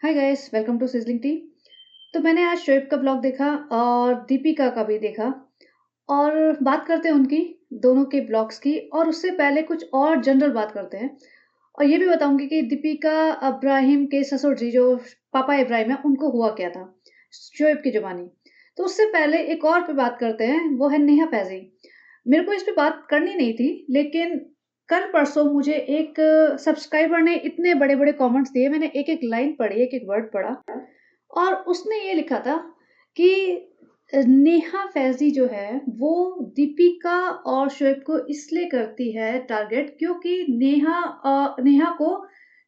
Hi guys, welcome to sizzling tea. तो मैंने आज शोएब का ब्लॉग देखा और दीपिका का भी देखा और बात करते हैं उनकी दोनों के ब्लॉग्स की। और उससे पहले कुछ और जनरल बात करते हैं और ये भी बताऊंगी कि दीपिका इब्राहिम के ससुर जी जो पापा इब्राहिम है उनको हुआ क्या था शोएब की जुबानी। तो उससे पहले एक और पे बात करते हैं, वो है नेहा फैजी। मेरे को इस पे बात करनी नहीं थी, लेकिन कल परसों मुझे एक सब्सक्राइबर ने इतने बड़े-बड़े कमेंट्स दिए, मैंने एक-एक लाइन पढ़ी, एक-एक वर्ड पढ़ा और उसने ये लिखा था कि नेहा फैज़ी जो है वो दीपिका और शोएब को इसलिए करती है टारगेट क्योंकि नेहा को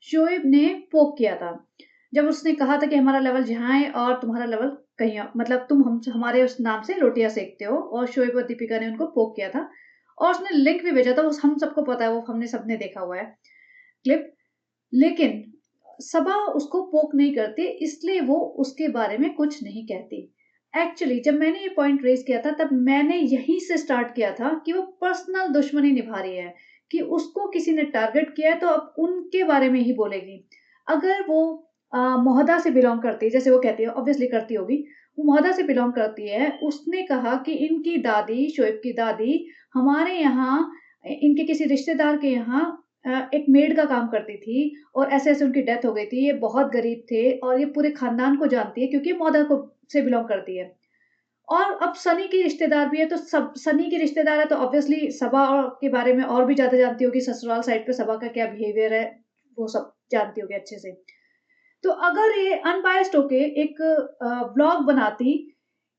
शोएब ने पोक किया था। जब उसने कहा था कि हमारा लेवल यहाँ है और तुम्हारा लेवल कहीं और, मतलब तुम हमारे उस नाम से रोटियाँ सेकते हो, और शोएब और दीपिका ने उनको पोक किया था और उसने लिंक भी भेजा था। उस हम सबको पता है, वो हमने सबने देखा हुआ है क्लिप। लेकिन सबा उसको पोक नहीं करती, इसलिए वो उसके बारे में कुछ नहीं कहती। एक्चुअली जब मैंने ये पॉइंट रेज किया था तब मैंने यहीं से स्टार्ट किया था कि वो पर्सनल दुश्मनी निभा रही है, कि उसको किसी ने टारगेट किया है तो अब उनके बारे में ही बोलेगी। अगर वो मोहदा से बिलोंग करती है, जैसे वो कहती है, ऑब्वियसली करती होगी, वो मोहदा से बिलोंग करती है। उसने कहा कि इनकी दादी, शोएब की दादी, हमारे यहाँ इनके किसी रिश्तेदार के यहाँ एक मेड का काम करती थी और ऐसे-ऐसे उनकी डेथ हो गई थी। ये बहुत गरीब थे और ये पूरे खानदान को जानती है क्योंकि ये मौदा को से बिलॉन्ग करती है। और अब सनी की रिश्तेदार भी है, तो सब सनी की रिश्तेदार है तो ऑब्वियसली सबा और के बारे में और भी ज़्यादा जानती होगी, ससुराल साइड पे सबा का क्या बिहेवियर है, वो सब जानती होगी अच्छे से। तो अगर ये अनबायस्ड होके एक व्लॉग बनाती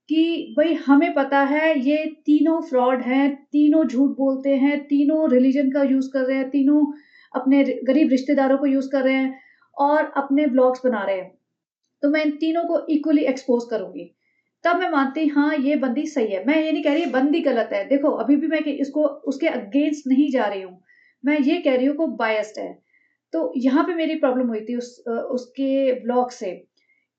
कि भई हमें पता है ये तीनों फ्रॉड हैं, तीनों झूठ बोलते हैं, तीनों रिलिजन का यूज़ कर रहे हैं, तीनों अपने गरीब रिश्तेदारों को यूज़ कर रहे हैं और अपने व्लॉग्स बना रहे हैं। तो मैं इन तीनों को इक्वली एक्सपोज़ करूँगी। तब मैं मानती हाँ, ये बंदी सही है। मैं ये नहीं कह रही बंदी गलत है। देखो, अभी भी मैं कि इसको उसके अगेंस्ट नहीं जा रही हूँ। मैं ये कह रही हूँ कि वो बायस्ड है। तो यहाँ पे मेरी प्रॉब्लम हुई थी उसके व्लॉग से,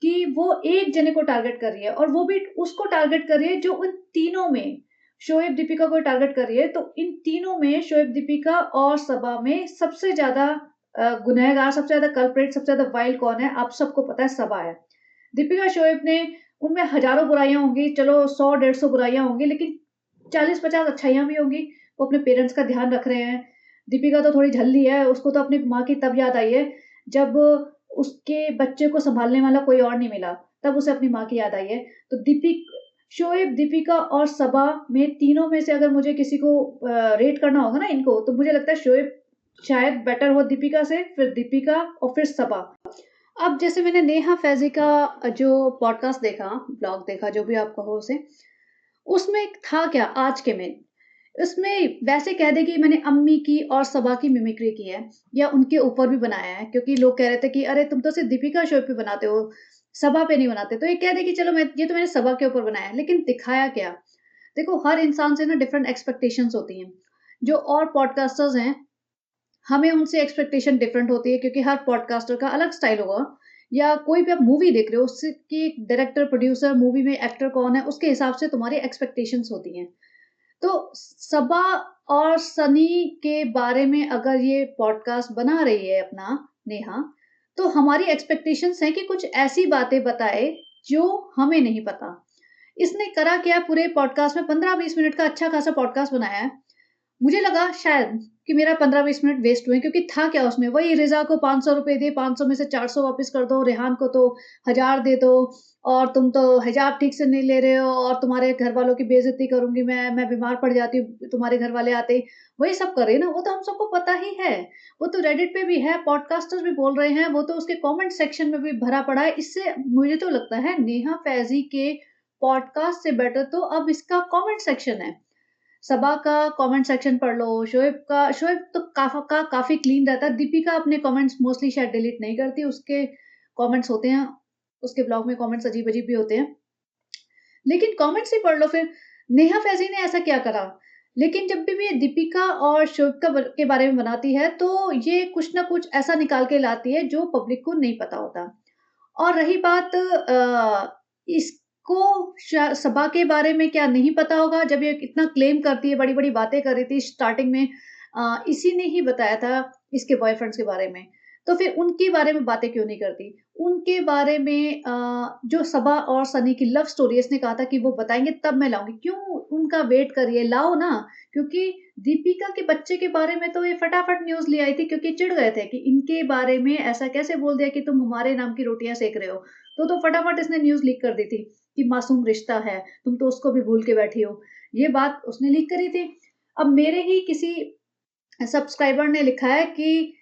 कि वो एक जने को टारगेट कर रही है और वो भी उसको टारगेट कर रही है जो उन तीनों में शोएब दीपिका को टारगेट कर रही है। तो इन तीनों में शोएब दीपिका और सबा में सबसे ज़्यादा गुनहगार, सबसे ज़्यादा कल्प्रिट, सबसे ज़्यादा वाइल्ड कौन है? आप सबको पता है, सबा है। दीपिका शोएब ने उनमें हज़ारों बुराइयाँ होंगी, चलो 100 150 बुराइयाँ होंगी, लेकिन 40-50 अच्छाइयाँ भी होंगी। वो अपने पेरेंट्स का ध्यान रख रहे हैं। दीपिका तो थोड़ी झल्ली है, उसको तो अपनी माँ की तब याद आई है जब उसके बच्चे को सँभालने वाला कोई और नहीं मिला, तब उसे अपनी माँ की याद आई है। तो शोएब, दीपिका और सबा में, तीनों में से अगर मुझे किसी को रेट करना होगा ना इनको, तो मुझे लगता है शोएब शायद बेटर हो दीपिका से, फिर दीपिका और फिर सबा। अब जैसे मैंने नेहा फैज़ी का जो पॉडकास्ट देखा, ब्लॉग देखा, जो भी आप कहो उसे, उसमें था क्या आज के में? उसमें वैसे कह दें कि मैंने अम्मी की और सबा की मिमिक्री की है या उनके ऊपर भी बनाया है, क्योंकि लोग कह रहे थे कि अरे तुम तो सिर्फ़ दीपिका शो पे बनाते हो, सबा पे नहीं बनाते। तो ये कह दें कि चलो मैं ये तो मैंने सबा के ऊपर बनाया है, लेकिन दिखाया क्या? देखो, हर इंसान से ना डिफरेंट एक्सपेक्टेशंस होती हैं। जो और पॉडकास्टर्स हैं, हमें उनसे एक्सपेक्टेशन डिफरेंट होती है क्योंकि हर पॉडकास्टर का अलग स्टाइल होगा। या कोई भी आप मूवी देख रहे हो, उसकी डायरेक्टर, प्रोड्यूसर, मूवी में एक्टर कौन है, उसके हिसाब से तुम्हारी एक्सपेक्टेशंस होती हैं। तो सबा और सनी के बारे में अगर ये पॉडकास्ट बना रही है अपना नेहा, तो हमारी एक्सपेक्टेशंस हैं कि कुछ ऐसी बातें बताए जो हमें नहीं पता। इसने करा क्या पूरे पॉडकास्ट में, 15-20 मिनट का अच्छा खासा पॉडकास्ट बनाया है। मुझे लगा शायद कि मेरा 15-20 मिनट वेस्ट हुए, क्योंकि था क्या उसमें, वही रिज़ा को ₹500 दे, 500 में से 400 वापस कर दो, रेहान को तो 1000 दे दो और तुम तो हिजाब ठीक से नहीं ले रहे हो और तुम्हारे घरवालों की बेइज़्ज़ती करूँगी मैं बीमार पड़ जाती हूँ तुम्हारे घरवाले आते ही। वही सब कर रही है ना, वो तो हम सबको पता ही है। वो तो रेडिट पे भी है, पॉडकास्टर्स भी बोल रहे हैं, वो तो उसके कमेंट सेक्शन में भी भरा पड़ा है। इससे मुझे तो लगता है नेहा फैज़ी के पॉडकास्ट से बेटर तो अब इसका कमेंट सेक्शन है। सबा का कमेंट सेक्शन पढ़ लो, शोएब तो काफ़ी क्लीन रहता है। दीपिका अपने कमेंट्स मोस्टली शायद डिलीट नहीं करती, उसके कमेंट्स होते हैं, उसके ब्लॉग में कमेंट्स अजीब-अजीब भी होते हैं। लेकिन कमेंट्स ही पढ़ लो फिर, नेहा फैज़ी ने ऐसा क्या करा? लेकिन जब भी ये दीपिका और शोएब के बारे में बनाती है, तो ये कुछ ना कुछ ऐसा निकाल के लाती है जो पब्लिक को नहीं पता होता। और रही बात इसको सबा के बारे में क्या नहीं पता होगा, जब ये इतना क्लेम करती है, बड़ी-बड़ी बातें कर रही थी स्टार्टिंग में। इसी ने ही बताया था इसके बॉयफ्रेंड्स के बारे में। तो फिर उनके बारे में बातें क्यों नहीं करती? उनके बारे में जो सबा और सनी की लव स्टोरी इसने कहा था कि वो बताएँगे तब मैं लाऊँगी। क्यों उनका वेट कर रही है? लाओ ना, क्योंकि दीपिका के बच्चे के बारे में तो ये फटाफट न्यूज़ ले आई थी क्योंकि चिढ़ गए थे कि इनके बारे में ऐसा कैसे बोल दिया कि तुम हमारे नाम की रोटियाँ सेक रहे हो। तो फटाफट इसने न्यूज़ लीक कर दी थी कि मासूम रिश्ता है, तुम तो उसको भी भूल के बैठी हो। ये बात उसने लीक करी थी। अब मेरे ही किसी सब्सक्राइबर ने लिखा है कि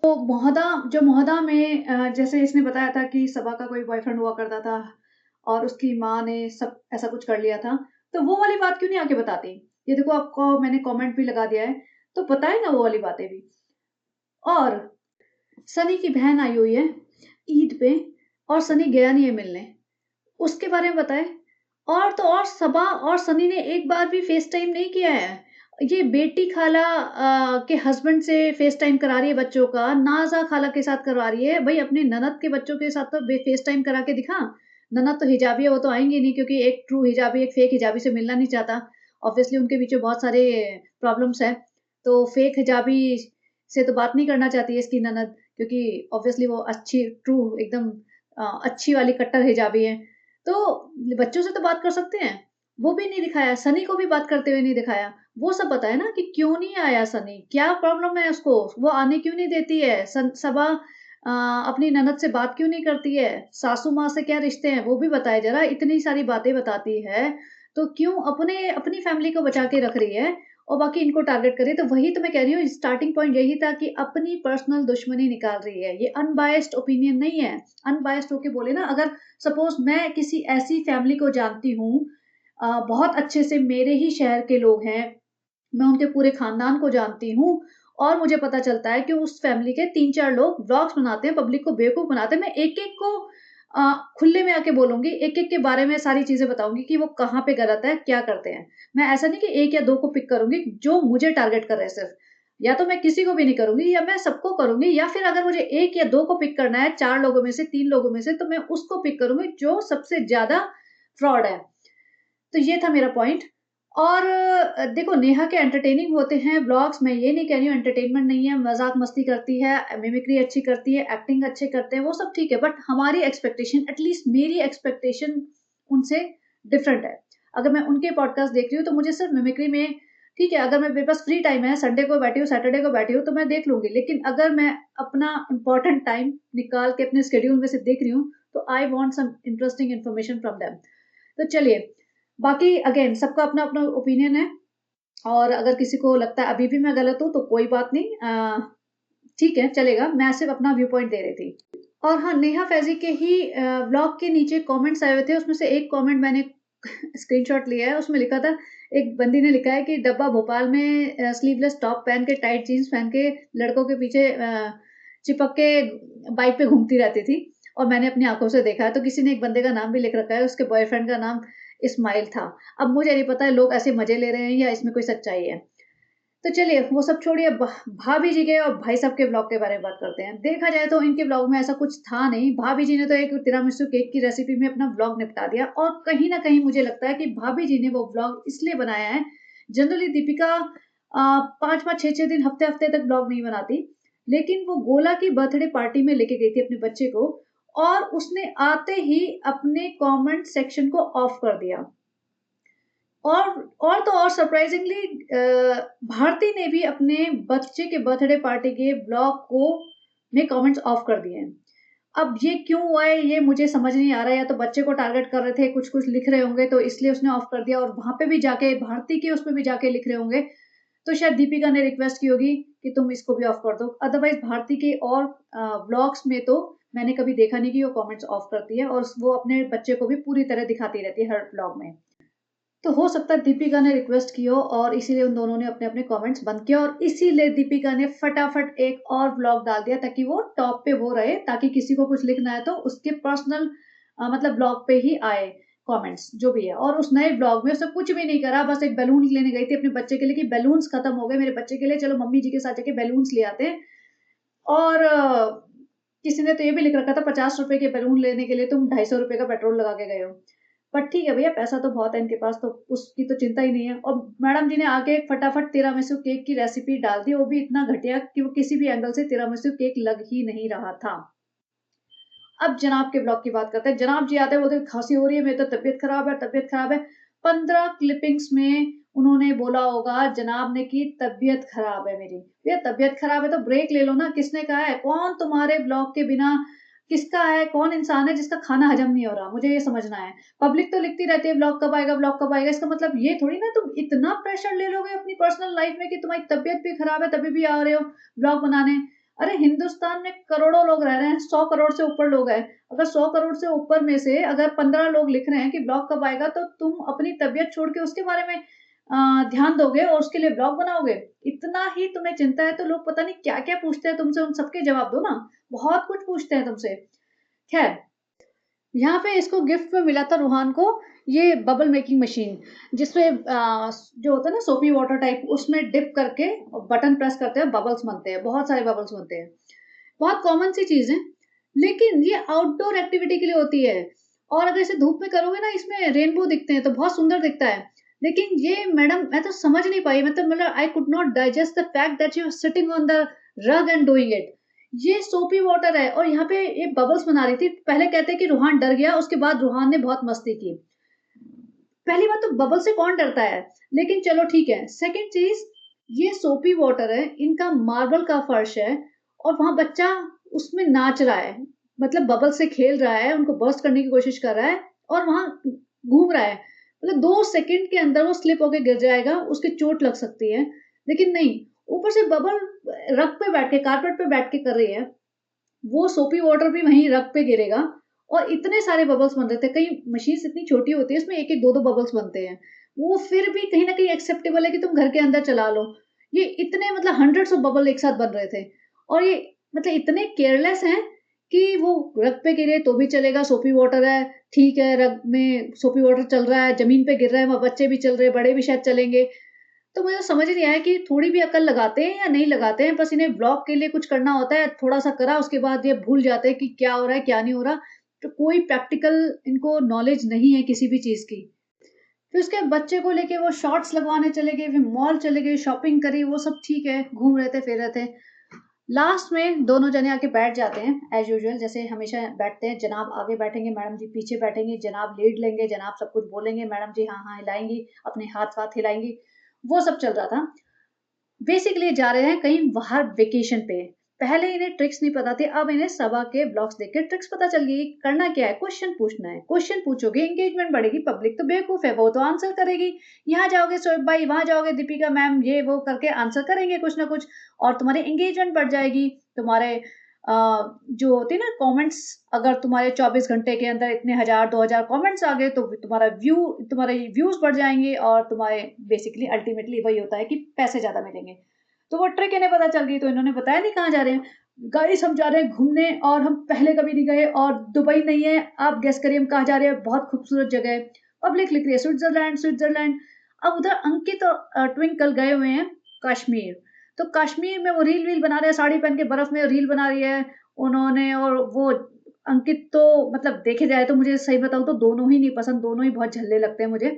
तो मोहदा में जैसे इसने बताया था कि सबा का कोई बॉयफ्रेंड हुआ करता था और उसकी माँ ने सब ऐसा कुछ कर लिया था, तो वो वाली बात क्यों नहीं आके बताती? ये देखो आपको मैंने कमेंट भी लगा दिया है, तो बताए ना वो वाली बातें भी। और सनी की बहन आई हुई है ईद पे और सनी गया नहीं है मिलने, उसके बारे में बताएँ। और तो और सबा और सनी ने एक बार भी फेस टाइम नहीं किया है। ये बेटी खाला के हस्बैंड से फेस टाइम करा रही है बच्चों का, नाज़ा खाला के साथ करवा रही है। भई अपनी ननद के बच्चों के साथ तो फेस टाइम करा के दिखा। ननद तो हिजाबी है, वो तो आएँगी नहीं क्योंकि एक ट्रू हिजाबी, एक फेक हिजाबी से मिलना नहीं चाहता। ऑब्वियसली उनके बीच में बहुत सारे प्रॉब्लम्स हैं, तो फेक हिजाबी से तो बात नहीं करना चाहती है इसकी ननद क्योंकि ऑब्वियसली वो अच्छी ट्रू एकदम अच्छी वाली कट्टर हिजाबी है। तो बच्चों से तो बात कर सकते हैं, वो भी नहीं दिखाया, सनी को भी बात करते हुए नहीं दिखाया। वो सब बताए ना कि क्यों नहीं आया सनी, क्या प्रॉब्लम है उसको, वो आने क्यों नहीं देती है, सबा अपनी ननद से बात क्यों नहीं करती है, सासू माँ से क्या रिश्ते हैं, वो भी बताए जरा। इतनी सारी बातें बताती है, तो क्यों अपने अपनी फैमिली को बचा के रख रही है और बाकी इनको टारगेट कर रही है। तो वही तो मैं कह रही हूँ, स्टार्टिंग पॉइंट यही था कि अपनी पर्सनल दुश्मनी निकाल रही है। ये अनबायस्ड ओपिनियन नहीं है। अनबायस्ड होके बोले ना, अगर सपोज मैं किसी ऐसी फैमिली को जानती हूँ बहुत अच्छे से, मेरे ही शहर के लोग हैं, मैं उनके पूरे खानदान को जानती हूँ और मुझे पता चलता है कि उस फैमिली के 3-4 लोग व्लॉग्स बनाते हैं, पब्लिक को बेवकूफ़ बनाते हैं। मैं एक-एक को खुले में आके बोलूँगी, एक-एक के बारे में सारी चीज़ें बताऊँगी कि वो कहाँ पे गलत है, क्या करते हैं। मैं ऐसा नहीं कि 1 या 2 को पिक करूँगी, जो मुझे टारगेट कर रहे हैं सिर्फ़। या तो मैं किसी को भी नहीं करूँगी या मैं सबको करूँगी, या फिर अगर मुझे 1 या 2 को पिक करना है 4 लोगों में से, 3 लोगों में से, तो मैं उसको पिक करूँगी जो सबसे ज़्यादा फ्रॉड है। तो ये था मेरा पॉइंट। और देखो नेहा के एंटरटेनिंग होते हैं व्लॉग्स, मैं ये नहीं कह रही हूँ एंटरटेनमेंट नहीं है, मज़ाक मस्ती करती है, मिमिक्री अच्छी करती है, एक्टिंग अच्छे करते हैं, वो सब ठीक है, बट हमारी एक्सपेक्टेशन, एटलीस्ट मेरी एक्सपेक्टेशन उनसे डिफरेंट है। अगर मैं उनके पॉडकास्ट देख रही हूँ तो मुझे सिर्फ मिमिक्री में ठीक है, अगर मैं मेरे पास फ्री टाइम है, संडे को बैठी हूँ, सैटरडे को बैठी हूँ तो मैं देख लूँगी। लेकिन अगर मैं अपना इम्पोर्टेंट टाइम निकाल के अपने शेड्यूल में से देख रही हूँ, तो I want some interesting information from them. तो चलिए, बाकी अगेन सबका अपना-अपना ओपिनियन है और अगर किसी को लगता है अभी भी मैं गलत हूँ तो कोई बात नहीं, ठीक है चलेगा, मैं सिर्फ़ अपना व्यू पॉइंट दे रही थी। और हाँ, नेहा फ़ैज़ी के ही व्लॉग के नीचे कमेंट्स आए हुए थे, उसमें से एक कमेंट मैंने स्क्रीनशॉट लिया है, उसमें लिखा था, एक बंदी ने लिखा है कि डब्बा भोपाल में स्लीवलेस टॉप पहन के, टाइट जीन्स पहन के लड़कों के पीछे चिपक के बाइक पे घूमती रहती थी और मैंने अपनी आँखों से देखा है। तो किसी ने एक बंदे का नाम भी लिख रखा है, उसके बॉयफ्रेंड का नाम इस्माइल था। अब मुझे नहीं पता है लोग ऐसे मज़े ले रहे हैं या इसमें कोई सच्चाई है। तो चलिए वो सब छोड़िए, भाभी जी के और भाई साहब के व्लॉग के बारे में बात करते हैं। देखा जाए तो इनके व्लॉग में ऐसा कुछ था नहीं। भाभी जी ने तो एक तिरामिसू केक की रेसिपी में अपना व्लॉग निपटा दिया और कहीं न कहीं मुझे लगता है कि भाभी जी ने वो व्लॉग इसलिए बनाया है, जनरली दीपिका 5-5, 6-6 दिन, हफ्ते-हफ्ते तक व्लॉग नहीं बनाती। लेकिन वो गोला की बर्थडे पार्टी में लेके गई थी अपने बच्चे को और उसने आते ही अपने कमेंट सेक्शन को ऑफ कर दिया। और तो और सरप्राइज़िंगली भारती ने भी अपने बच्चे के बर्थडे पार्टी के ब्लॉग को में कमेंट्स ऑफ कर दिए हैं। अब ये क्यों हुआ है ये मुझे समझ नहीं आ रहा है, या तो बच्चे को टारगेट कर रहे थे, कुछ-कुछ लिख रहे होंगे तो इसलिए उसने ऑफ कर दिया और वहाँ पे भी जाके भारती के उसपे भी जाके लिख रहे होंगे, तो शायद दीपिका ने रिक्वेस्ट की होगी कि तुम इसको भी ऑफ कर दो। अदरवाइज़ भारती के और व्लॉग्स में तो मैंने कभी देखा नहीं कि वो कमेंट्स ऑफ करती है और वो अपने बच्चे को भी पूरी तरह दिखाती रहती है हर व्लॉग में। तो हो सकता है दीपिका ने रिक्वेस्ट की हो और इसीलिए उन दोनों ने अपने-अपने कमेंट्स बंद किए और इसीलिए दीपिका ने फटाफट एक और व्लॉग डाल दिया ताकि वो टॉप पे वो रहे, ताकि किसी को कुछ लिखना है तो उसके पर्सनल मतलब ब्लॉग पे ही आए कमेंट्स जो भी है। और उस नए ब्लॉग में उसने कुछ भी नहीं करा, बस एक बैलून लेने गई थी अपने बच्चे के लिए कि बैलून्स खत्म हो गए मेरे बच्चे के लिए, चलो मम्मी जी के साथ जाके बैलून्स ले आते हैं। और किसी ने तो ये भी लिख रखा था ₹50 के बैलून लेने के लिए तुम ₹250 का पेट्रोल लगा के गए हो। पर ठीक है भैया, पैसा तो बहुत है इनके पास, तो उसकी तो चिंता ही नहीं है। और मैडम जी ने आके फटाफट तिरामिसू केक की रेसिपी डाल दी, वो भी इतना घटिया कि वो किसी भी एंगल से तिरामिसू केक लग ही नहीं रहा था। अब जनाब के ब्लॉग की बात करते हैं। जनाब जी आते हैं, बोलते हैं खांसी हो रही है, मेरी तो तबीयत खराब है, तबीयत खराब है। 15 क्लिपिंग्स में उन्होंने बोला होगा जनाब ने कि तबीयत खराब है मेरी। भैया तबीयत खराब है तो ब्रेक ले लो ना, किसने कहा है? कौन तुम्हारे ब्लॉग के बिना किसका है? कौन इंसान है जिसका खाना हजम नहीं हो रहा? मुझे ये समझना है। पब्लिक तो लिखती रहती है ब्लॉग कब आएगा, ब्लॉग कब आएगा। इसका मतलब ये थोड़ी ना तुम इतना प्रेशर ले लोगे अपनी पर्सनल लाइफ में कि तुम्हारी तबीयत भी खराब है तभी भी आ रहे हो ब्लॉग बनाने। अरे हिंदुस्तान में करोड़ों लोग रह रहे हैं, 100 करोड़ से ऊपर लोग हैं। अगर 100 करोड़ से ऊपर में से अगर 15 लोग लिख रहे हैं कि ब्लॉग कब आएगा, तो तुम अपनी तबीयत छोड़ के उसके बारे में ध्यान दोगे और उसके लिए ब्लॉग बनाओगे? इतना ही तुम्हें चिंता है तो लोग पता नहीं क्या-क्या पूछते हैं तुमसे, उन सबके जवाब दो ना। बहुत कुछ पूछते हैं तुमसे। खैर, यहाँ पे इसको गिफ्ट में मिला था रूहान को ये बबल मेकिंग मशीन, जिसमें जो होता है ना सोपी वाटर टाइप, उसमें डिप करके बटन प्रेस करते हैं, बबल्स बनते हैं, बहुत सारे बबल्स बनते हैं। बहुत कॉमन सी चीज़ है, लेकिन ये आउटडोर एक्टिविटी के लिए होती है। और अगर इसे धूप में करोगे ना, इसमें रेनबो दिखते हैं तो बहुत सुंदर दिखता है। लेकिन ये मैडम मैं तो समझ नहीं पाई, मतलब I could not digest the fact that you are sitting on the rug and doing it. ये सोपी वाटर है और यहाँ पे ये बबल्स बना रही थी। पहले कहते हैं कि रूहान डर गया, उसके बाद रूहान ने बहुत मस्ती की। पहली बात तो बबल से कौन डरता है, लेकिन चलो ठीक है। सेकंड चीज, ये सोपी वाटर है, इनका मार्बल का फर्श है और वहां बच्चा उसमें नाच रहा है, मतलब बबल से खेल रहा है, उनको बर्स्ट करने की कोशिश कर रहा है और वहां घूम रहा है। मतलब 2 सेकंड के अंदर वो स्लिप होके गिर जाएगा, उसकी चोट लग सकती है। लेकिन नहीं, ऊपर से बबल रग पे बैठ के, कारपेट पे बैठ के कर रही है, वो सोपी वाटर भी वहीं रग पे गिरेगा और इतने सारे बबल्स बन रहे थे। कई मशीन्स इतनी छोटी होती है, इसमें 1-1 2-2 बबल्स बनते हैं। वो फिर भी कहीं न कहीं एक्सेप्टेबल है कि तुम घर के अंदर चला लो। ये इतने मतलब हंड्रेड्स ऑफ बबल एक साथ बन रहे थे और ये मतलब इतने केयरलेस हैं कि वो रग पे गिरे तो भी चलेगा, सोपी वाटर है, ठीक है, रग में सोपी वाटर चल रहा है, ज़मीन पे गिर रहा है, वहाँ बच्चे भी चल रहे हैं, बड़े भी शायद चलेंगे। तो मुझे समझ नहीं आया कि थोड़ी भी अकल लगाते हैं या नहीं लगाते हैं, बस इन्हें ब्लॉग के लिए कुछ करना होता है, थोड़ा-सा करा उसके बाद ये भूल जाते हैं कि क्या हो रहा है, क्या नहीं हो रहा। तो कोई प्रैक्टिकल इनको नॉलेज नहीं है किसी भी चीज़ की। फिर उसके बच्चे को लेके वो शॉर्ट्स लगवाने चले गए, फिर मॉल चले गए, शॉपिंग करी, वो सब ठीक है, घूम रहे थे, फिर रहे थे। लास्ट में दोनों जने आके बैठ जाते हैं एज़ यूजुअल, जैसे हमेशा बैठते हैं। जनाब आगे बैठेंगे, मैडम जी पीछे बैठेंगी, जनाब लीड लेंगे, जनाब सब कुछ बोलेंगे, मैडम जी हाँ, हाँ हिलाएँगी, अपने हाथ-वाथ हिलाएँगी, वो सब चल रहा था। बेसिकली जा रहे हैं कहीं बाहर वेकेशन पे। पहले इन्हें ट्रिक्स नहीं पता थी, अब इन्हें सबा के ब्लॉग्स देख के ट्रिक्स पता चल गई। करना क्या है, क्वेश्चन पूछना है। क्वेश्चन पूछोगे, एंगेजमेंट बढ़ेगी, पब्लिक तो बेवकूफ है, वो तो आंसर करेगी। यहाँ जाओगे शोएब भाई, वहां जाओगे दीपिका मैम, ये वो करके आंसर करेंगे कुछ ना कुछ और तुम्हारी एंगेजमेंट बढ़ जाएगी। तुम्हारे जो होती है ना कमेंट्स, अगर तुम्हारे 24 घंटे के अंदर इतने 1000-2000 कमेंट्स आ गए तो तुम्हारे व्यूज बढ़ जाएंगे और तुम्हारे बेसिकली अल्टीमेटली वही होता है कि पैसे ज्यादा मिलेंगे। तो वो ट्रिक इन्हें पता चल गई, तो इन्होंने बताया नहीं कहाँ जा रहे हैं। गाइस हम जा रहे हैं घूमने और हम पहले कभी नहीं गए और दुबई नहीं है, आप गेस करिए हम कहाँ जा रहे हैं, बहुत खूबसूरत जगह है। पब्लिक लिख रही है स्विट्जरलैंड स्विट्जरलैंड। अब उधर अंकित और ट्विंकल गए हुए हैं कश्मीर। तो कश्मीर में वो रील वील बना रहे हैं, साड़ी पहन के बर्फ में रील बना रही है उन्होंने। और वो अंकित तो मतलब देखे जाए तो मुझे सही बताऊं तो दोनों ही नहीं पसंद, दोनों ही बहुत झल्ले लगते हैं मुझे।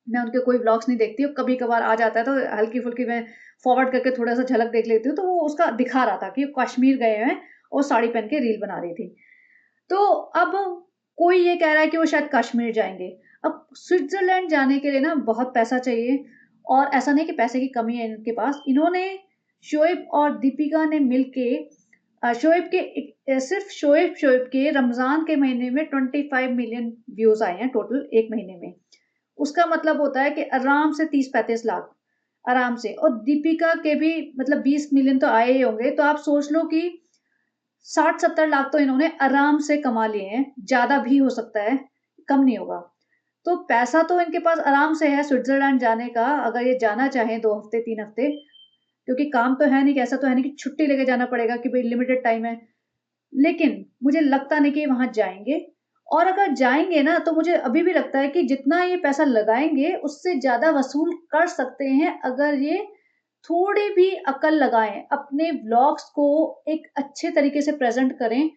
मैं उनके कोई व्लॉग्स नहीं देखती हूँ, कभी-कभार आ जाता है तो हल्की-फुल्की मैं फॉरवर्ड करके थोड़ा-सा झलक देख लेती हूँ, तो वो उसका दिखा रहा था कि वो कश्मीर गए हैं और साड़ी पहन के रील बना रही थी। तो अब कोई ये कह रहा है कि वो शायद कश्मीर जाएँगे। अब स्विट्ज़रलैंड जाने के लिए ना बहुत पैसा चाहिए और ऐसा नहीं कि पैसे की कमी है इनके पास। इन्होंने शोएब और दीपिका ने मिलके शोएब के सिर्फ़ शोएब के रमज़ान के महीने में 25 मिलियन व्यूज़ आए हैं टोटल 1 महीने में। उसका मतलब होता है कि आराम से 30-35 लाख, आराम से। और दीपिका के भी मतलब 20 मिलियन तो आए ही होंगे, तो आप सोच लो कि 60-70 लाख तो इन्होंने आराम से कमा लिए हैं, ज़्यादा भी हो सकता है, कम नहीं होगा। तो पैसा तो इनके पास आराम से है स्विट्ज़रलैंड जाने का, अगर ये जाना चाहें 2 हफ्ते, 3 हफ्ते, क्योंकि काम तो है नहीं, ऐसा तो है नहीं कि छुट्टी लेके जाना पड़ेगा कि भई लिमिटेड टाइम है। लेकिन मुझे लगता नहीं कि वहाँ जाएँगे और अगर जाएँगे ना तो मुझे अभी भी लगता है कि जितना ये पैसा लगाएँगे उससे ज़्यादा वसूल कर सकते हैं अगर ये थोड़ी भी अकल लगाएँ, अपने व्लॉग्स को एक अच्छे तरीके से प्रेज़ेंट करें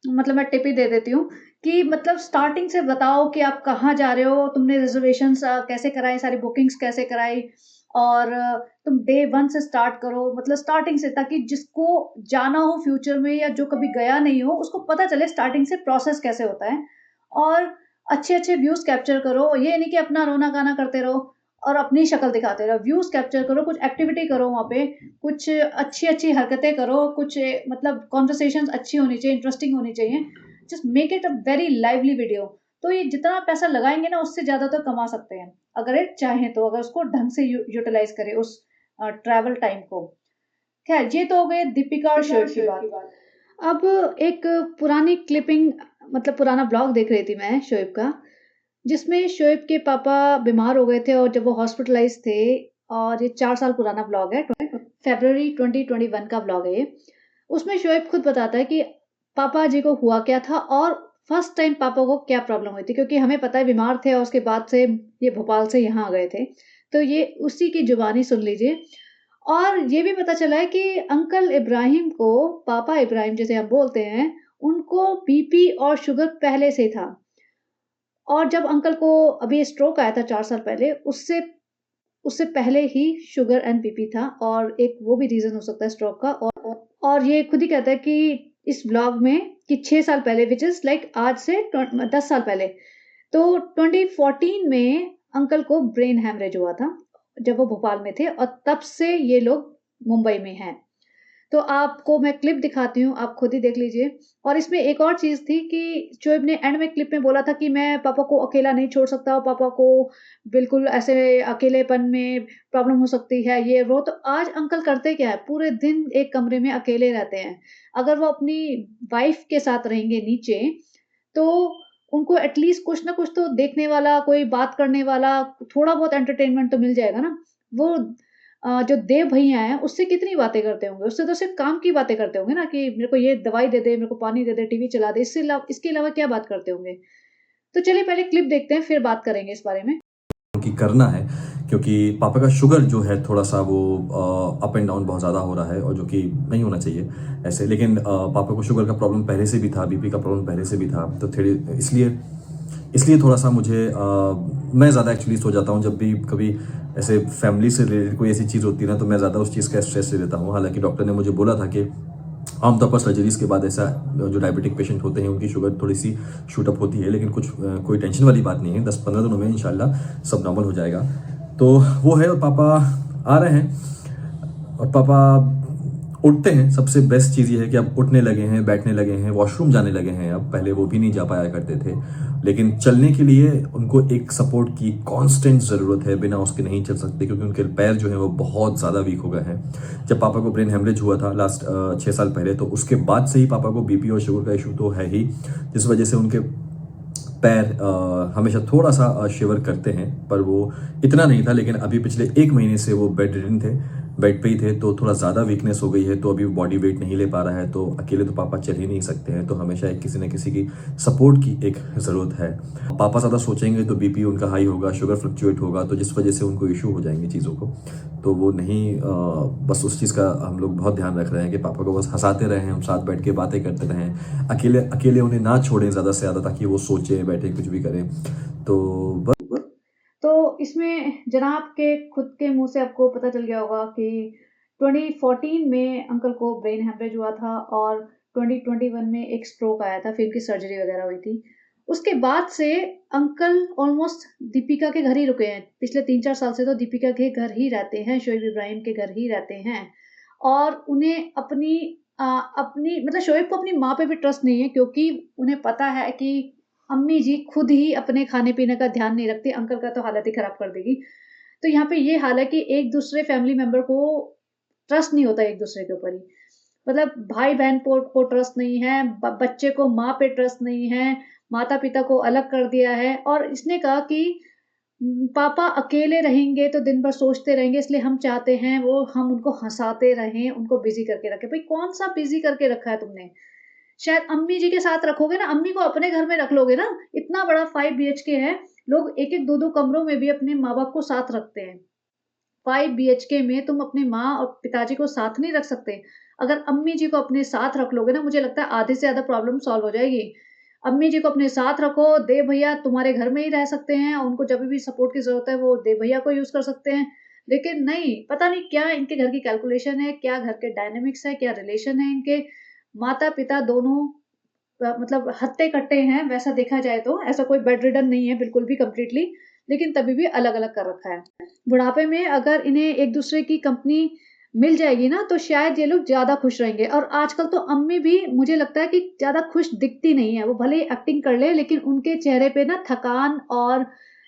मतलब मैं टिप ही दे देती हूँ कि मतलब स्टार्टिंग से बताओ कि आप कहाँ जा रहे हो, तुमने रिज़र्वेशंस कैसे कराई, सारी बुकिंग्स कैसे कराई और तुम डे 1 से स्टार्ट करो, मतलब स्टार्टिंग से, ताकि जिसको जाना हो फ्यूचर में या जो कभी गया नहीं हो, उसको पता चले स्टार्टिंग से प्रोसेस कैसे होता है। और अच्छे-अच्छे व्यूज़ कैप्चर करो, ये नहीं कि अपना रोना-गाना करते रहो और अपनी शक्ल दिखाते रहो। व्यूज़ कैप्चर करो, कुछ एक्टिविटी करो वहाँ पे, कुछ अच्छी-अच्छी हरकतें करो, कुछ मतलब कन्वर्सेशंस अच्छी होनी चाहिए, इंटरेस्टिंग होनी चाहिए। Just make it a very lively video. तो ये जितना पैसा लगाएँगे ना, उससे ज़्यादा तो कमा सकते हैं। अगर ये चाहें तो, अगर उसको ढंग से यूटिलाइज़ करें उस ट्रैवल टाइम को। ख़ैर, ये तो हो गई दीपिका और शोएब की बात। अब एक पुरानी क्लिपिंग, मतलब पुराना ब्लॉग देख रही थी मैं शोएब का, जिसमें शोएब के पापा बीमार हो गए थे और जब वो हॉस्पिटलाइज़ थे, और ये 4 साल पुराना ब्लॉग है, फ़रवरी 2021 का ब्लॉग है ये। उसमें शोएब खुद बताता है कि पापा जी को हुआ क्या था और फर्स्ट टाइम पापा को क्या प्रॉब्लम हुई थी, क्योंकि हमें पता है बीमार थे और उसके बाद से ये भोपाल से यहाँ आ गए थे। तो ये उसी की ज़ुबानी सुन लीजिए। और ये भी पता चला है कि अंकल इब्राहिम को, पापा इब्राहिम जिसे हम बोलते हैं, उनको बीपी और शुगर पहले से था। और जब अंकल को अभी स्ट्रोक आया था 4 साल पहले, उससे उससे पहले ही शुगर एंड बीपी था, और एक वो भी रीज़न हो सकता है स्ट्रोक का। और ये खुद ही कहता है कि इस ब्लॉग में कि 6 साल पहले, व्हिच इज़ लाइक आज से 10 साल पहले, तो 2014 में अंकल को ब्रेन हैमरेज हुआ था, जब वो भोपाल में थे, और तब से ये लोग मुंबई में हैं। तो आपको मैं क्लिप दिखाती हूँ, आप खुद ही देख लीजिए। और इसमें एक और चीज़ थी कि शोएब ने एंड में क्लिप में बोला था कि मैं पापा को अकेला नहीं छोड़ सकता, और पापा को बिल्कुल ऐसे अकेलेपन में प्रॉब्लम हो सकती है, ये वो। तो आज अंकल करते क्या है, पूरे दिन एक कमरे में अकेले रहते हैं। अगर वो अपनी वाइफ़ के साथ रहेंगे नीचे, तो उनको एटलीस्ट कुछ ना कुछ तो देखने वाला, कोई बात करने वाला, थोड़ा बहुत एंटरटेनमेंट तो मिल जाएगा ना। वो जो देव भैया हैं, उससे कितनी बातें करते होंगे? उससे तो सिर्फ़ काम की बातें करते होंगे ना, कि मेरे को ये दवाई दे दे, मेरे को पानी दे दे, टीवी चला दे, इसके अलावा क्या बात करते होंगे? तो चलिए पहले क्लिप देखते हैं, फिर बात करेंगे इस बारे में। कि करना है, क्योंकि पापा का शुगर जो है थोड़ा-सा वो अप एंड डाउन बहुत ज़्यादा हो रहा है, और जो कि नहीं होना चाहिए ऐसे। लेकिन पापा को शुगर का प्रॉब्लम पहले से भी था, बीपी का प्रॉब्लम पहले से भी था, तो थोड़ी इसलिए इसलिए थोड़ा-सा मुझे मैं ज़्यादा एक्चुअली सो जाता हूँ जब भी कभी ऐसे फैमिली से रिलेटेड कोई ऐसी चीज़ होती है ना, तो मैं ज़्यादा उस चीज़ का स्ट्रेस ले लेता हूँ। हालाँकि डॉक्टर ने मुझे बोला था कि आमतौर पर सर्जरीज़ के बाद ऐसा जो डायबिटिक पेशेंट होते हैं उनकी शुगर थोड़ी-सी शूट अप होती है, लेकिन कुछ कोई टेंशन वाली बात नहीं है, 10-15 दिनों में इंशाल्लाह सब नॉर्मल हो जाएगा। तो वो है, और पापा आ रहे हैं, और पापा उठते हैं। सबसे बेस्ट चीज़ ये है कि अब उठने लगे हैं, बैठने लगे हैं, वॉशरूम जाने लगे हैं अब, पहले वो भी नहीं जा पाया करते थे। लेकिन चलने के लिए उनको एक सपोर्ट की कांस्टेंट ज़रूरत है, बिना उसके नहीं चल सकते, क्योंकि उनके पैर जो हैं वो बहुत ज़्यादा वीक हो गए हैं। जब पापा को ब्रेन हेमरेज हुआ था लास्ट 6 साल पहले, तो उसके बाद से ही पापा को बीपी और शुगर का इशू तो है ही, जिस वजह से उनके पैर हमेशा थोड़ा-सा शिवर करते हैं, पर वो इतना नहीं था। लेकिन अभी पिछले 1 महीने से वो बेड रिडन थे, बेड पे ही थे, तो थोड़ा ज़्यादा वीकनेस हो गई है, तो अभी बॉडी वेट नहीं ले पा रहा है, तो अकेले तो पापा चल ही नहीं सकते हैं, तो हमेशा एक किसी न किसी की सपोर्ट की एक ज़रूरत है। पापा ज़्यादा सोचेंगे तो बीपी उनका हाई होगा, शुगर फ्लक्चुएट होगा, तो जिस वजह से उनको इश्यू हो जाएँगे चीज़ों को। तो वो नहीं बस उस चीज़ का हम लोग बहुत ध्यान रख रहे हैं कि पापा को बस हँसाते रहें, हम साथ बैठ के बातें करते रहें। अकेले अकेले उन्हें ना छोड़ें ज़्यादा से ज़्यादा, ताकि वो सोचें, बैठें, कुछ भी करें। तो बस तो इसमें जनाब के खुद के मुँह से आपको पता चल गया होगा कि 2014 में अंकल को ब्रेन हैमरेज हुआ था, और 2021 में एक स्ट्रोक आया था, फिर उनकी सर्जरी वगैरह हुई थी। उसके बाद से अंकल ऑलमोस्ट दीपिका के घर ही रुके हैं। पिछले 3-4 साल से तो दीपिका के घर ही रहते हैं, शोएब इब्राहिम के घर ही रहते हैं। और उन्हें अपनी मतलब शोएब को अपनी माँ पे भी ट्रस्ट नहीं है, क्योंकि उन्हें पता है कि अम्मी जी खुद ही अपने खाने-पीने का ध्यान नहीं रखती, अंकल का तो हालत ही खराब कर देगी। तो यहाँ पे ये हाल है कि एक-दूसरे फैमिली मेंबर को ट्रस्ट नहीं होता एक-दूसरे के ऊपर ही। मतलब भाई-बहन को ट्रस्ट नहीं है, बच्चे को माँ पे ट्रस्ट नहीं है, माता-पिता को अलग कर दिया है। और इसने कहा कि पापा अकेले रहेंगे तो दिन भर सोचते रहेंगे, इसलिए हम चाहते हैं वो हम उनको हँसाते रहें, उनको बिज़ी करके रखें। भई कौन-सा बिज़ी करके रखा है तुमने? शायद अम्मी जी के साथ रखोगे ना, अम्मी को अपने घर में रख लोगे ना, इतना बड़ा 5 बीएचके है, लोग एक-एक 2-2 कमरों में भी अपने माँ-बाप को साथ रखते हैं। 5 बीएचके में तुम अपनी माँ और पिताजी को साथ नहीं रख सकते? अगर अम्मी जी को अपने साथ रख लोगे ना, मुझे लगता है आधे से ज़्यादा प्रॉब्लम सॉल्व हो जाएगी। अम्मी जी को अपने साथ रखो, देव भैया तुम्हारे घर में ही रह सकते हैं, उनको जब भी सपोर्ट की ज़रूरत है वो देव भैया को यूज़ कर सकते हैं। लेकिन नहीं, पता नहीं क्या इनके घर की कैलकुलेशन है, क्या घर के डायनामिक्स है, क्या रिलेशन है इनके। माता-पिता दोनों मतलब हट्टे-कट्टे हैं वैसा देखा जाए तो, ऐसा कोई बेड रिडन नहीं है बिल्कुल भी कंप्लीटली, लेकिन तभी भी अलग-अलग कर रखा है। बुढ़ापे में अगर इन्हें एक-दूसरे की कंपनी मिल जाएगी ना, तो शायद ये लोग ज़्यादा खुश रहेंगे। और आजकल तो अम्मी भी मुझे लगता है कि ज़्यादा खुश दिखती नहीं है, वो भले ही एक्टिंग कर ले लेकिन उनके चेहरे पे ना थकान और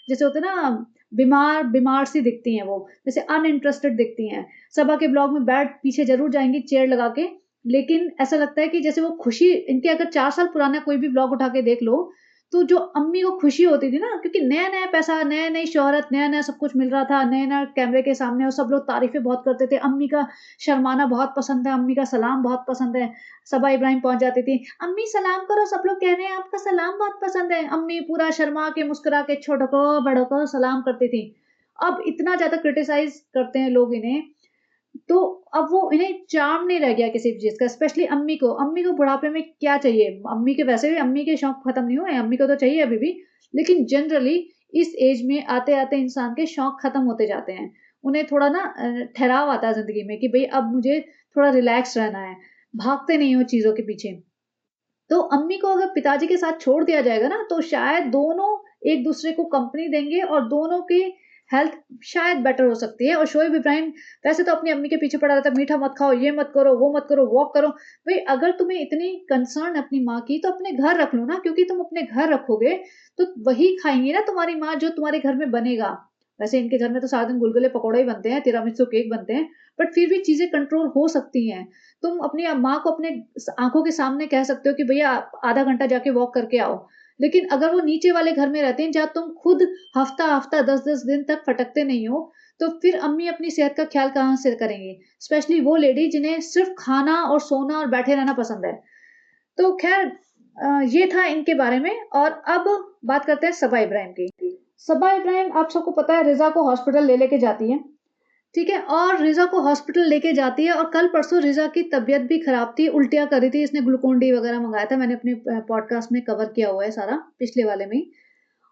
जैसे होते हैं ना बीमार सी दिखती हैं वो, जैसे अनइंटरेस्टेड दिखती हैं। सभा के ब्लॉग में बैठ पीछे ज़रूर जाएँगी चेयर लगा के, लेकिन ऐसा लगता है कि जैसे वो खुशी इनके अगर 4 साल पुराना कोई भी ब्लॉग उठा के देख लो, तो जो अम्मी को खुशी होती थी ना, क्योंकि नया-नया पैसा, नई-नई शोहरत, नया-नया सब कुछ मिल रहा था, नए-नए कैमरे के सामने और सब लोग तारीफ़ें बहुत करते थे। अम्मी का शर्माना बहुत पसंद है, अम्मी का सलाम बहुत पसंद है। सबा इब्राहिम पहुँच जाती थी, "अम्मी सलाम करो, सब लोग कह रहे हैं आपका सलाम बहुत पसंद है।" अम्मी पूरा शर्मा के, मुस्कुरा के छोटों को, बड़ों को सलाम करती थी। अब इतना ज़्यादा क्रिटिसाइज़ करते हैं लोग इन्हें, तो अब वो इन्हें चार्म नहीं रह गया किसी भी चीज़ का, स्पेशली अम्मी को। अम्मी को बुढ़ापे में क्या चाहिए? अम्मी के वैसे भी अम्मी के शौक खत्म नहीं हुए हैं, अम्मी को तो चाहिए अभी भी। लेकिन जनरली इस एज में आते-आते इंसान के शौक खत्म होते जाते हैं। उन्हें थोड़ा ना ठहराव आता है ज़िंदगी में कि भई अब मुझे थोड़ा रिलैक्स रहना है, भागते नहीं हो चीज़ों के पीछे। तो अम्मी को अगर पिताजी के साथ छोड़ दिया जाएगा ना, तो शायद दोनों एक-दूसरे को कंपनी देंगे और दोनों की हेल्थ शायद बेटर हो सकती है। और शोएब इब्राहिम वैसे तो अपनी अम्मी के पीछे पड़ा रहता है, मीठा मत खाओ, ये मत करो, वो मत करो, वॉक करो। भई अगर तुम्हें इतनी कंसर्न है अपनी माँ की, तो अपने घर रख लो ना, क्योंकि तुम अपने घर रखोगे, तो वही खाएँगी ना तुम्हारी माँ जो तुम्हारे घर में बनेगा। वैसे इनके घर में तो सारा दिन गुलगुले, पकौड़े ही बनते हैं, तिरामिसू केक बनते हैं, बट फिर भी चीज़ें कंट्रोल हो सकती हैं। तुम अपनी माँ को अपने आँखों के सामने कह सकते हो कि भैया आप आधा घंटा जाके वॉक करके आओ। लेकिन अगर वो नीचे वाले घर में रहते हैं जहाँ तुम खुद हफ्ता-हफ्ता 10-10 दिन तक फटकते नहीं हो, तो फिर अम्मी अपनी सेहत का ख़्याल कहाँ से करेंगी? स्पेशली वो लेडी जिन्हें सिर्फ़ खाना और सोना और बैठे रहना पसंद है। तो ख़ैर ये था इनके बारे में। और अब बात करते हैं सबा इब्राहिम की। सबा इब्राहिम आप सबको पता है रिज़ा को हॉस्पिटल ले लेके जाती है। ठीक है? और रिज़ा को हॉस्पिटल लेके जाती है और कल-परसों रिज़ा की तबीयत भी ख़राब थी, उल्टियाँ कर रही थी, इसने ग्लूकोन-डी वग़ैरह मँगाया था, मैंने अपने पॉडकास्ट में कवर किया हुआ है सारा, पिछले वाले में ही।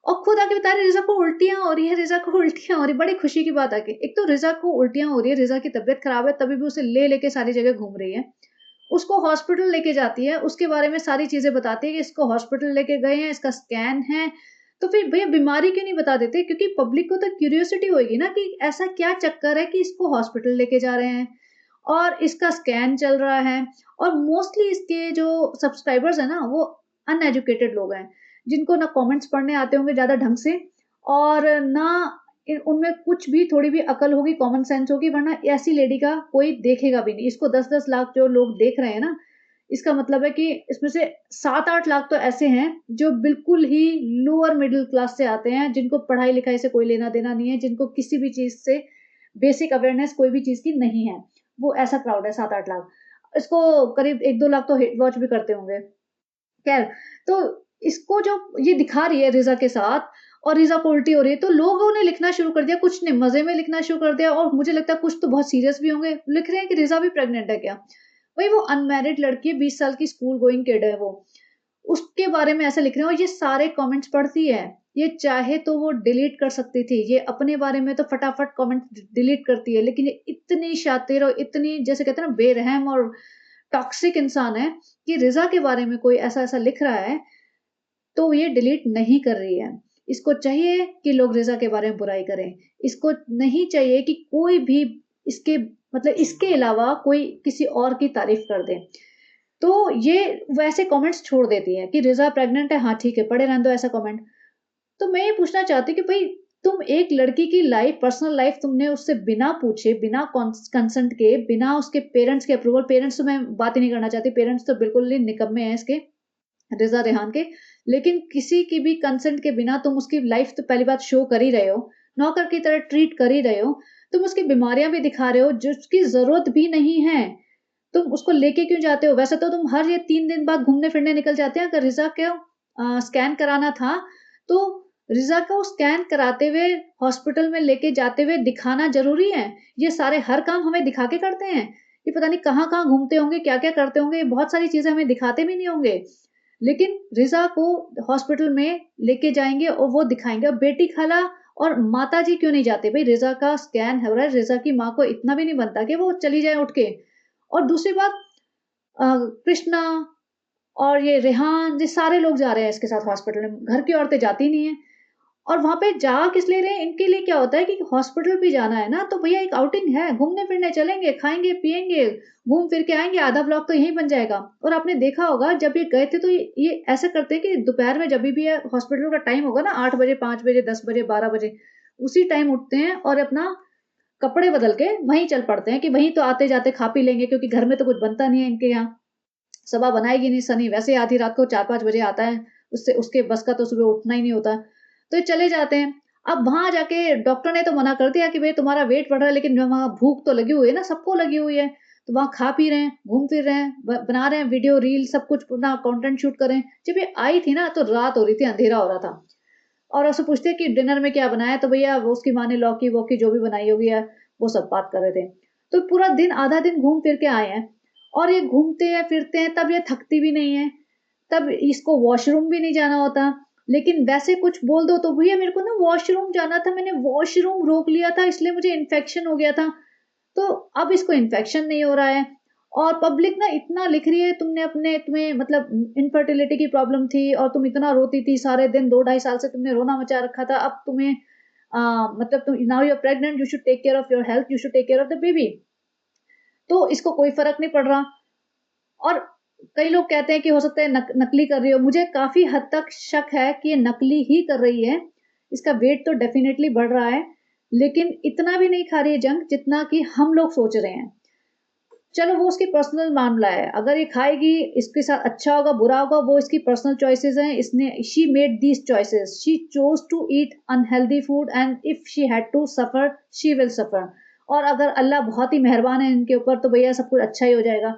और खुद आके बता रही है रिज़ा को उल्टियाँ हो रही है, रिज़ा को उल्टियाँ हो रही है, बड़ी खुशी की बात आके। एक तो रिज़ा को उल्टियाँ हो रही है, रिज़ा की तबीयत ख़राब है, तभी भी उसे ले-लेके सारी जगह घूम रही है। उसको हॉस्पिटल लेके जाती है, उसके बारे में सारी चीज़ें बताती है कि इसको हॉस्पिटल लेके गए हैं, इसका स्कैन है। तो फिर भैया बीमारी क्यों नहीं बता देते? क्योंकि पब्लिक को तो क्यूरियोसिटी होएगी ना कि ऐसा क्या चक्कर है कि इसको हॉस्पिटल लेके जा रहे हैं और इसका स्कैन चल रहा है। और मोस्टली इसके जो सब्सक्राइबर्स हैं ना, वो अनएजुकेटेड लोग हैं, जिनको ना कमेंट्स पढ़ने आते होंगे ज़्यादा ढंग से और ना उनमें कुछ भी थोड़ी भी अकल होगी, कॉमन सेंस होगी, वरना ऐसी लेडी का कोई देखेगा भी नहीं। इसको 10-10 लाख जो लोग देख रहे हैं ना, इसका मतलब है कि इसमें से 7-8 लाख तो ऐसे हैं जो बिल्कुल ही लोअर मिडल क्लास से आते हैं, जिनको पढ़ाई-लिखाई से कोई लेना-देना नहीं है, जिनको किसी भी चीज़ से बेसिक अवेयरनेस कोई भी चीज़ की नहीं है। वो ऐसा क्राउड है 7-8 लाख। इसको करीब 1-2 लाख तो हेट वॉच भी करते होंगे। खैर, तो इसको जो ये दिखा रही है रिज़ा के साथ और रिज़ा को उल्टी हो रही है, तो लोगों ने लिखना शुरू कर दिया, कुछ ने मज़े में लिखना शुरू कर दिया और मुझे लगता है कुछ तो बहुत सीरियस भी होंगे। लिख रहे हैं कि रिज़ा भी प्रेग्नेंट है क्या? भई वो अनमैरिड लड़की है, 20 साल की स्कूल गोइंग किड है वो। उसके बारे में ऐसा लिख रहे हैं और ये सारे कमेंट्स पढ़ती है। ये चाहे तो वो डिलीट कर सकती थी। ये अपने बारे में तो फटाफट कमेंट डिलीट करती है, लेकिन ये इतनी शातिर और इतनी जैसे कहते हैं ना बेरहम और टॉक्सिक इंसान है कि रिज़ा के बारे में कोई ऐसा-ऐसा लिख रहा है, तो ये डिलीट नहीं कर रही है। इसको चाहिए कि लोग रिज़ा के बारे में बुराई करें। इसको नहीं चाहिए कि कोई भी इसके मतलब इसके अलावा कोई किसी और की तारीफ़ कर दे। तो ये वैसे कमेंट्स छोड़ देती है कि रिज़ा प्रेग्नेंट है, हाँ ठीक है, पड़े रहने दो ऐसा कमेंट। तो मैं ये पूछना चाहती हूँ कि भई तुम एक लड़की की लाइफ़, पर्सनल लाइफ़ तुमने उससे बिना पूछे, बिना कंसेंट के, बिना उसके पेरेंट्स के अप्रूवल, पेरेंट्स तो मैं बात ही नहीं करना चाहती, पेरेंट्स तो बिल्कुल ही निकम्मे हैं इसके, रिज़ा रेहान के। लेकिन किसी की भी कंसेंट के बिना तुम उसकी लाइफ़ तो पहली बात शो कर ही रहे हो, नौकर की तरह ट्रीट कर ही रहे हो, तुम उसकी बीमारियाँ भी दिखा रहे हो जिसकी ज़रूरत भी नहीं है। तुम उसको लेके क्यों जाते हो? वैसे तो तुम हर ये 3 दिन बाद घूमने-फिरने निकल जाते हैं। अगर रिज़ा को स्कैन कराना था, तो रिज़ा को स्कैन कराते हुए, हॉस्पिटल में लेके जाते हुए दिखाना ज़रूरी है। ये सारे हर काम हमें दिखा के करते हैं कि पता नहीं कहाँ-कहाँ घूमते होंगे, क्या-क्या करते होंगे, बहुत सारी चीज़ें हमें दिखाते भी नहीं होंगे। लेकिन रिज़ा को हॉस्पिटल में लेके जाएँगे और वो दिखाएँगे। और बेटी खाला और माताजी क्यों नहीं जाते? भई रिज़ा का स्कैन हो रहा है, रिज़ा की माँ को इतना भी नहीं बनता कि वो चली जाए उठ के। और दूसरी बात, कृष्णा और ये रेहान, ये सारे लोग जा रहे हैं इसके साथ हॉस्पिटल में, घर की औरतें जाती नहीं हैं। और वहाँ पे जा किस लिए रहे हैं? इनके लिए क्या होता है कि हॉस्पिटल भी जाना है ना, तो भैया एक आउटिंग है, घूमने-फिरने चलेंगे, खाएँगे-पिएँगे, घूम फिर के आएँगे, आधा ब्लॉक तो यहीं बन जाएगा। और आपने देखा होगा जब ये गए थे तो ये ऐसा करते हैं कि दोपहर में जभी भी ये हॉस्पिटल का टाइम होगा ना, 8 बजे, 5 बजे, 10 बजे, 12 बजे, उसी टाइम उठते हैं और अपना कपड़े बदल के वहीं चल पड़ते हैं कि वहीं तो आते-जाते खा पी लेंगे, क्योंकि घर में तो कुछ बनता नहीं है इनके यहाँ। सबा बनाएगी नहीं, सनी वैसे ही आधी रात को 4-5 बजे आता है, उससे उसके बस का तो सुबह उठना ही नहीं होता। तो ये चले जाते हैं। अब वहाँ जाके डॉक्टर ने तो मना कर दिया कि भई तुम्हारा वेट बढ़ रहा है, लेकिन वहाँ भूख तो लगी हुई है ना, सबको लगी हुई है। तो वहाँ खा पी रहे हैं, घूम फिर रहे हैं, ब बना रहे हैं वीडियो, रील, सब कुछ अपना कंटेंट शूट कर रहे हैं। जब ये आई थी ना तो रात हो रही थी, अंधेरा हो रहा था। और उससे पूछते हैं कि डिनर में क्या बनाया है? तो भैया वो उसकी माँ ने लौकी-वौकी जो भी बनाई होगी या वो सब बात कर रहे थे। तो पूरा दिन, आधा दिन घूम फिर के आए हैं और ये घूमते हैं, फिरते हैं, तब ये थकती भी नहीं है, तब इसको वॉशरूम भी नहीं जाना होता। लेकिन वैसे कुछ बोल दो तो भैया मेरे को ना वॉशरूम जाना था, मैंने वॉशरूम रोक लिया था इसलिए मुझे इन्फेक्शन हो गया था। तो अब इसको इन्फेक्शन नहीं हो रहा है। और पब्लिक ना इतना लिख रही है, तुम्हें मतलब इनफर्टिलिटी की प्रॉब्लम थी और तुम इतना रोती थी सारे दिन, 2 ढाई साल से तुमने रोना मचा रखा था, अब तुम्हें मतलब तुम now you are pregnant, you should take care of your health, you should take care of the baby. तो इसको कोई फ़र्क नहीं पड़ रहा। और कई लोग कहते हैं कि हो सकता है नकली कर रही हो। मुझे काफ़ी हद तक शक है कि ये नकली ही कर रही है। इसका वेट तो डेफ़िनेटली बढ़ रहा है, लेकिन इतना भी नहीं खा रही है जंक जितना कि हम लोग सोच रहे हैं। चलो वो उसकी पर्सनल मामला है। अगर ये खाएगी, इसके साथ अच्छा होगा, बुरा होगा, वो इसकी पर्सनल चॉइसेस हैं। इसने she made these choices. She chose to eat unhealthy food and if she had to suffer, she will suffer. और अगर अल्लाह बहुत ही मेहरबान है इनके ऊपर तो भैया सब कुछ अच्छा ही हो जाएगा।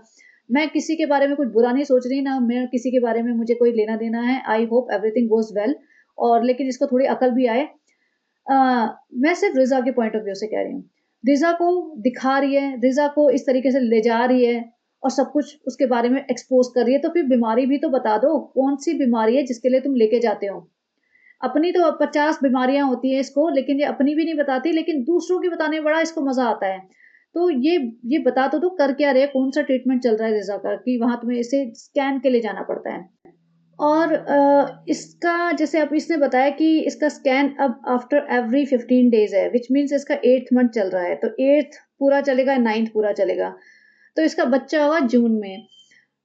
मैं किसी के बारे में कुछ बुरा नहीं सोच रही, ना मैं किसी के बारे में मुझे कोई लेना-देना है। I hope everything goes well. और लेकिन इसको थोड़ी अकल भी आए। अ, मैं सिर्फ़ रिज़ा के पॉइंट ऑफ व्यू से कह रही हूँ। रिज़ा को दिखा रही है, रिज़ा को इस तरीके से ले जा रही है और सब कुछ उसके बारे में एक्सपोज़ कर रही है, तो फिर बीमारी भी तो बता दो, कौन-सी बीमारी है जिसके लिए तुम लेके जाते हो? अपनी तो 50 बीमारियाँ होती हैं इसको, लेकिन ये अपनी भी नहीं बताती, लेकिन दूसरों की बताने में बड़ा इसको मज़ा आता है। तो ये बता तो दो कर क्या रहे हैं, कौन-सा ट्रीटमेंट चल रहा है रिज़ा का कि वहाँ तुम्हें इसे स्कैन के लिए जाना पड़ता है। और इसका जैसे अब इसने बताया कि इसका स्कैन अब आफ्टर एवरी 15 डेज़ है, व्हिच मीन्स इसका 8th मंथ चल रहा है, तो 8th पूरा चलेगा, 9th पूरा चलेगा। तो इसका बच्चा होगा जून में।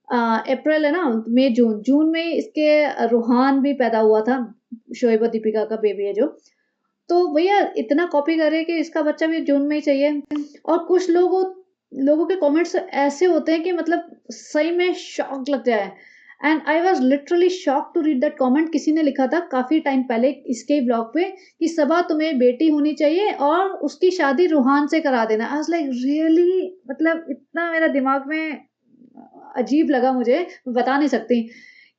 अप्रैल है ना, मई, जून। जून में इसके रुहान भी पैदा हुआ था, शोएब और दीपिका का बेबी है जो। तो भैया इतना कॉपी करे कि इसका बच्चा भी जून में ही चाहिए। और कुछ लोगों के कमेंट्स ऐसे होते हैं कि मतलब सही में शॉक लग जाए। And I was literally shocked to read that comment. किसी ने लिखा था काफी टाइम पहले इसके ब्लॉग पे कि सबा तुम्हें बेटी होनी चाहिए और उसकी शादी रूहान से करा देना। आई वाज लाइक रियली, मतलब इतना मेरा दिमाग में अजीब लगा मुझे, मैं बता नहीं सकती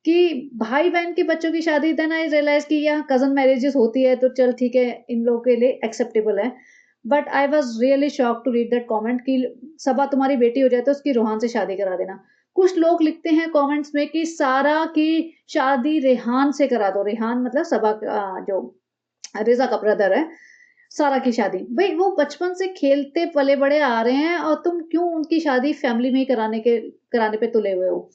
कि भाई बहन के बच्चों की शादी, देन आई रियलाइज कि यहाँ कजन मैरिजेस होती है तो चल ठीक है, इन लोगों के लिए एक्सेप्टेबल है। But I was really shock to read that comment कि सबा तुम्हारी बेटी हो जाए तो उसकी रोहान से शादी करा देना। कुछ लोग लिखते हैं कमेंट्स में कि सारा की शादी रेहान से करा दो। रेहान मतलब सबा का जो रिजा का ब्रदर है, सारा की शादी। भाई वो बचपन से खेलते पले बड़े आ रहे हैं और तुम क्यों उनकी शादी फैमिली में ही कराने पे तुले हुए हो?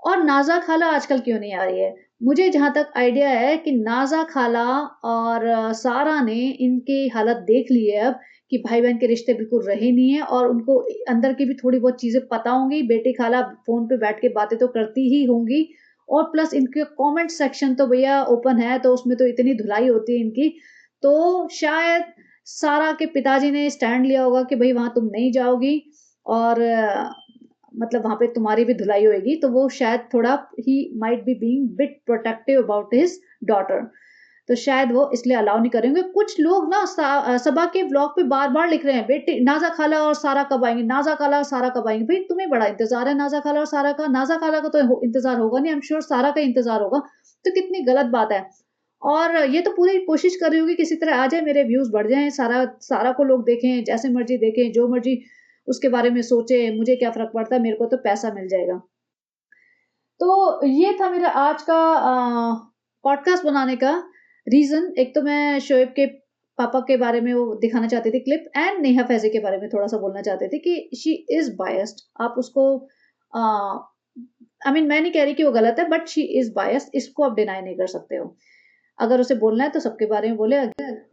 और नाज़ा खाला आजकल क्यों नहीं आ रही है? मुझे जहाँ तक आइडिया है कि नाज़ा खाला और सारा ने इनकी हालत देख ली है अब कि भाई-बहन के रिश्ते बिल्कुल रहे नहीं हैं और उनको अंदर की भी थोड़ी बहुत चीज़ें पता होंगी। बेटी खाला फ़ोन पे बैठ के बातें तो करती ही होंगी और प्लस इनके कमेंट सेक्शन तो भैया ओपन है, तो उसमें तो इतनी धुलाई होती है इनकी। तो शायद सारा के पिताजी ने स्टैंड लिया होगा कि भई वहाँ तुम नहीं जाओगी और मतलब वहाँ पे तुम्हारी भी धुलाई होएगी, तो वो शायद थोड़ा he might be being bit protective about his daughter. तो शायद वो इसलिए अलाउ नहीं करेंगे। कुछ लोग ना सबा के व्लॉग पे बार-बार लिख रहे हैं, बेटी नाज़ा खाला और सारा कब आएँगी? नाज़ा खाला और सारा कब आएँगी? भई तुम्हें बड़ा इंतज़ार है नाज़ा खाला और सारा का। नाज़ा खाला का तो इंतज़ार होगा नहीं, आई एम श्योर सारा का इंतज़ार होगा। तो कितनी गलत बात है। और ये तो पूरी कोशिश कर रही होगी किसी तरह आ जाए, मेरे व्यूज़ बढ़ जाएँ, सारा सारा को लोग देखें, जैसे मर्ज़ी देखें, जो मर्ज़ी उसके बारे में सोचे, मुझे क्या फ़र्क पड़ता है, मेरे को तो पैसा मिल जाएगा। तो ये था मेरा आज का पॉडकास्ट बनाने का रीज़न। एक तो मैं शोएब के पापा के बारे में वो दिखाना चाहती थी क्लिप, एंड नेहा फैज़ी के बारे में थोड़ा-सा बोलना चाहती थी कि शी इज़ बायस्ड। आप उसको अ, आई मीन मैं नहीं कह रही कि वो गलत है, बट शी इज़ बायस्ड, इसको आप डिनाई नहीं कर सकते हो। अगर उसे बोलना है तो सबके बारे में बोले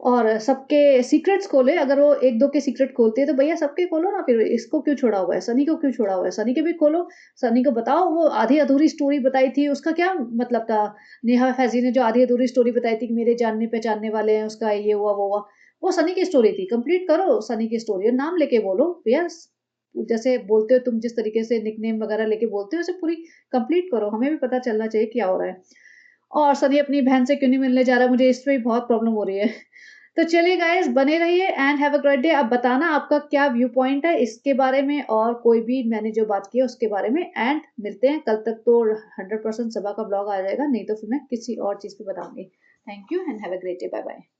और सबके सीक्रेट्स खोले। अगर वो 1-2 के सीक्रेट खोलती है तो भैया सबके खोलो ना, फिर इसको क्यों छोड़ा हुआ है? सनी को क्यों छोड़ा हुआ है? सनी के भी खोलो, सनी को बताओ वो आधी-अधूरी स्टोरी बताई थी, उसका क्या मतलब था? नेहा फैज़ी ने जो आधी-अधूरी स्टोरी बताई थी कि मेरे जानने-पहचानने वाले हैं, उसका ये हुआ, वो हुआ। वो सनी की स्टोरी थी, कंप्लीट करो सनी की स्टोरी और नाम लेके बोलो। भैया जैसे बोलते हो तुम, जिस तरीके से निकनेम वगैरह लेके बोलते हो, उसे पूरी कंप्लीट करो। हमें भी पता चलना चाहिए क्या हो रहा है। और सनी अपनी बहन से क्यों नहीं मिलने जा रहा, मुझे इसमें भी बहुत प्रॉब्लम हो रही है। तो चलिए गाइस, बने रहिए and have a great day. अब बताना आपका क्या व्यू पॉइंट है इसके बारे में और कोई भी मैंने जो बात की है उसके बारे में, एंड मिलते हैं कल तक। तो 100% सबा का ब्लॉग आ जाएगा, नहीं तो फिर मैं किसी और चीज़ पे बताऊंगी। Thank you and have a great day. Bye bye.